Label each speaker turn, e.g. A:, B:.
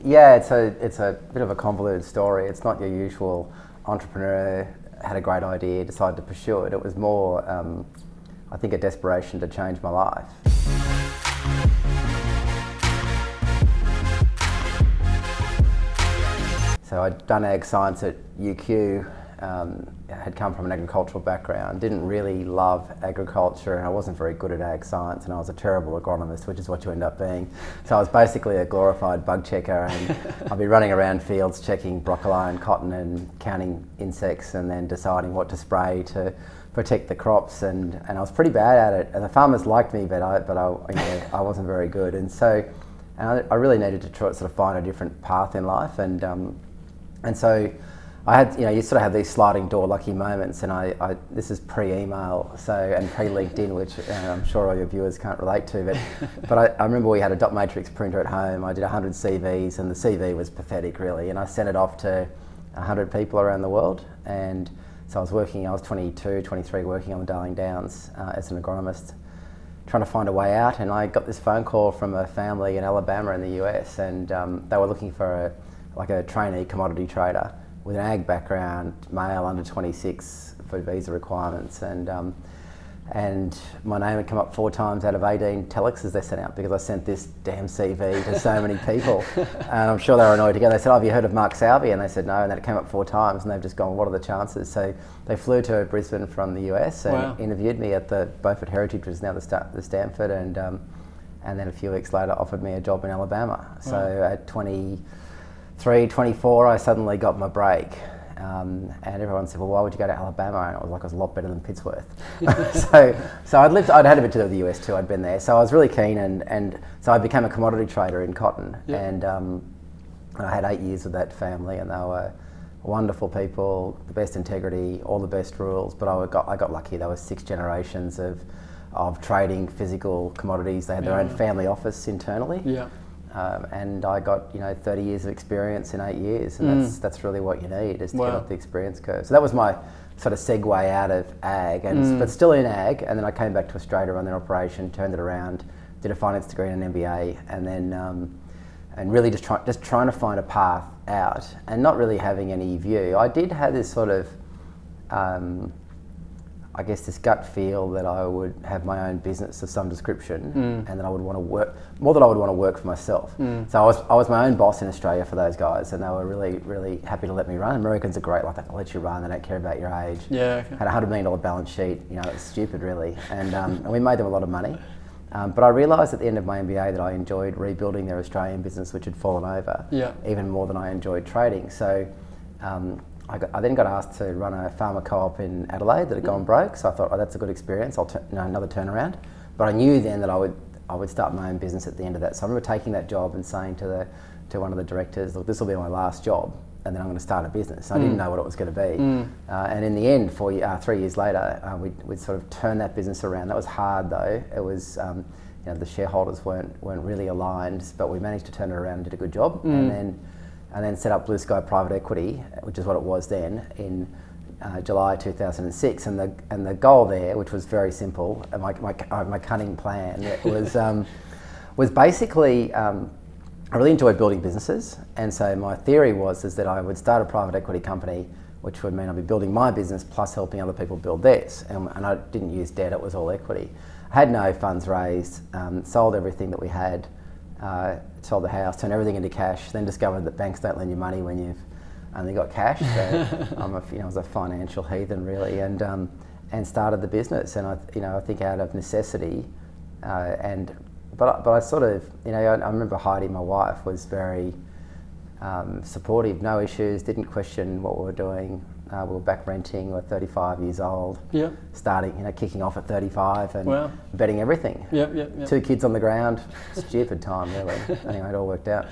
A: Yeah, it's a bit of a convoluted story. It's not your usual entrepreneur had a great idea, decided to pursue it. It was more, I think, a desperation to change my life. So I'd done ag science at UQ, had come from an agricultural background, didn't really love agriculture, and I wasn't very good at ag science, and I was a terrible agronomist, which is what you end up being. So I was basically a glorified bug checker, and I'd be running around fields checking broccoli and cotton and counting insects and then deciding what to spray to protect the crops, and I was pretty bad at it, and the farmers liked me, but I wasn't very good, and so I really needed to try to sort of find a different path in life, and so I had, you sort of have these sliding door lucky moments, and this is pre-email, and pre-LinkedIn, which I'm sure all your viewers can't relate to, but I remember we had a dot matrix printer at home. I did 100 CVs, and the CV was pathetic, really, and I sent it off to 100 people around the world, and so I was 22, 23, working on the Darling Downs as an agronomist, trying to find a way out, and I got this phone call from a family in Alabama in the US, and they were looking for a trainee commodity trader with an ag background, male, under 26, for visa requirements, and my name had come up 4 times out of 18 telexes they sent out because I sent this damn CV to so many people, and I'm sure they were annoyed to go. They said, "Oh, have you heard of Mark Sowerby?" And they said no, and then it came up 4 times, and they've just gone, "What are the chances?" So they flew to Brisbane from the US and interviewed me at the Beaufort Heritage, which is now the Stanford, and then a few weeks later offered me a job in Alabama. So at 23, 24, I suddenly got my break. And everyone said, "Well, why would you go to Alabama?" And it was a lot better than Pittsworth. so I'd had a bit to do with the US too. I'd been there, so I was really keen, and so I became a commodity trader in cotton. And I had 8 years with that family, and they were wonderful people, the best integrity, all the best rules. But I got lucky. There were 6 generations of trading physical commodities. They had their own family office internally. And I got 30 years of experience in 8 years, and that's really what you need, is to get up the experience curve. So that was my sort of segue out of ag, but still in ag. And then I came back to Australia, run their operation, turned it around, did a finance degree and an MBA, and then and really just trying to find a path out, and not really having any view. I did have this sort of I guess this gut feel that I would have my own business of some description, and that I would want to work more than I would want to work for myself. So I was my own boss in Australia for those guys, and they were really, really happy to let me run. Americans are great, like they'll let you run, they don't care about your age. Had a $100 million balance sheet, it's stupid really, and we made them a lot of money. But I realised at the end of my MBA that I enjoyed rebuilding their Australian business, which had fallen over, even more than I enjoyed trading. So I then got asked to run a farmer co-op in Adelaide that had gone broke, so I thought, that's a good experience, another turnaround. But I knew then that I would start my own business at the end of that. So I remember taking that job and saying to one of the directors, "Look, this will be my last job, and then I'm going to start a business." I didn't know what it was going to be. And in the end, 3 years later, we'd sort of turned that business around. That was hard though. It was, the shareholders weren't really aligned, but we managed to turn it around and did a good job. And then set up Blue Sky Private Equity, which is what it was then, in July 2006. And the goal there, which was very simple, my cunning plan, was basically, I really enjoyed building businesses. And so my theory was that I would start a private equity company, which would mean I'd be building my business plus helping other people build theirs. And I didn't use debt, it was all equity. I had no funds raised, sold everything that we had, sold the house, turned everything into cash, then discovered that banks don't lend you money when you've only got cash. So I was a financial heathen really, and started the business. And I think out of necessity, but I sort of, I remember Heidi, my wife, was very supportive, no issues, didn't question what we were doing. We were back renting, we were 35 years old, starting, kicking off at 35 and betting everything. 2 kids on the ground, stupid time really. Anyway, it all worked out.